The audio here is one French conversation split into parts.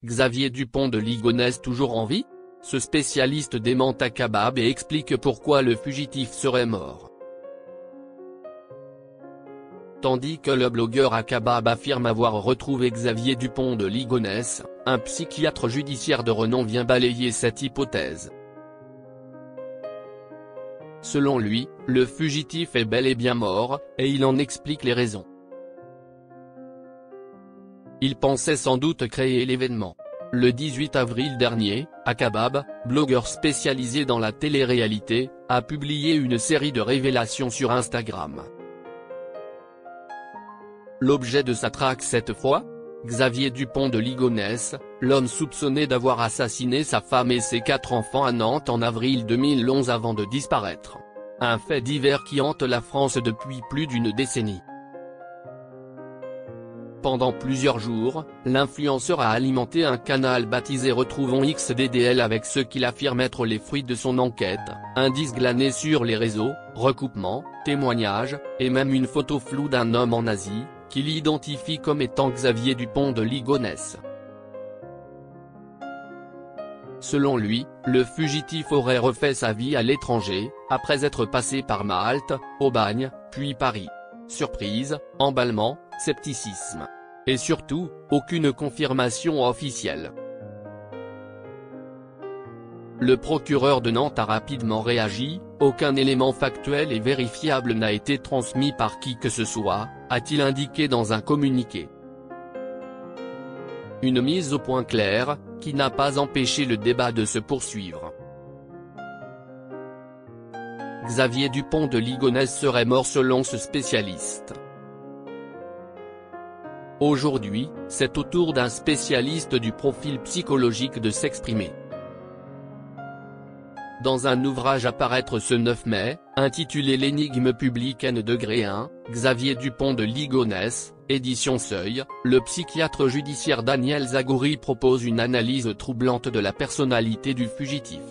Xavier Dupont de Ligonnès toujours en vie? Ce spécialiste dément Akabab et explique pourquoi le fugitif serait mort. Tandis que le blogueur Akabab affirme avoir retrouvé Xavier Dupont de Ligonnès, un psychiatre judiciaire de renom vient balayer cette hypothèse. Selon lui, le fugitif est bel et bien mort, et il en explique les raisons. Il pensait sans doute créer l'événement. Le 18 avril dernier, Akabab, blogueur spécialisé dans la télé-réalité, a publié une série de révélations sur Instagram. L'objet de sa traque cette fois? Xavier Dupont de Ligonnès, l'homme soupçonné d'avoir assassiné sa femme et ses 4 enfants à Nantes en avril 2011 avant de disparaître. Un fait divers qui hante la France depuis plus d'une décennie. Pendant plusieurs jours, l'influenceur a alimenté un canal baptisé Retrouvons XDDL avec ce qu'il affirme être les fruits de son enquête, indices glanés sur les réseaux, recoupements, témoignages, et même une photo floue d'un homme en Asie, qu'il identifie comme étant Xavier Dupont de Ligonnès. Selon lui, le fugitif aurait refait sa vie à l'étranger, après être passé par Malte, Aubagne, puis Paris. Surprise, emballement, scepticisme. Et surtout, aucune confirmation officielle. Le procureur de Nantes a rapidement réagi, aucun élément factuel et vérifiable n'a été transmis par qui que ce soit, a-t-il indiqué dans un communiqué. Une mise au point claire, qui n'a pas empêché le débat de se poursuivre. Xavier Dupont de Ligonnès serait mort selon ce spécialiste. Aujourd'hui, c'est au tour d'un spécialiste du profil psychologique de s'exprimer. Dans un ouvrage à paraître ce 9 mai, intitulé L'énigme publique N°1, Xavier Dupont de Ligonnès, édition Seuil, le psychiatre judiciaire Daniel Zagoury propose une analyse troublante de la personnalité du fugitif.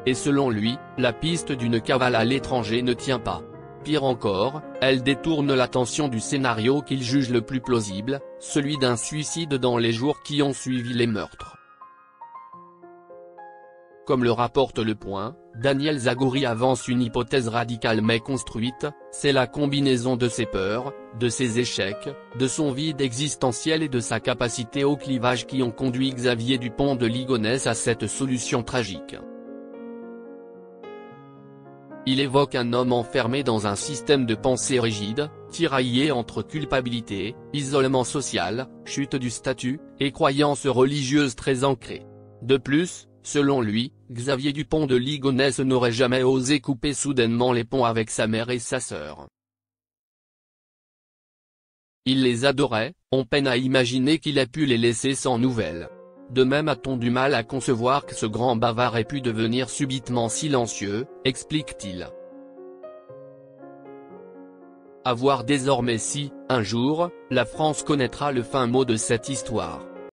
Et selon lui, la piste d'une cavale à l'étranger ne tient pas. Pire encore, elle détourne l'attention du scénario qu'il juge le plus plausible, celui d'un suicide dans les jours qui ont suivi les meurtres. Comme le rapporte Le Point, Daniel Zagoury avance une hypothèse radicale mais construite, c'est la combinaison de ses peurs, de ses échecs, de son vide existentiel et de sa capacité au clivage qui ont conduit Xavier Dupont de Ligonnès à cette solution tragique. Il évoque un homme enfermé dans un système de pensée rigide, tiraillé entre culpabilité, isolement social, chute du statut, et croyances religieuses très ancrées. De plus, selon lui, Xavier Dupont de Ligonnès n'aurait jamais osé couper soudainement les ponts avec sa mère et sa sœur. Il les adorait, on peine à imaginer qu'il ait pu les laisser sans nouvelles. De même a-t-on du mal à concevoir que ce grand bavard ait pu devenir subitement silencieux, explique-t-il. À voir désormais si, un jour, la France connaîtra le fin mot de cette histoire.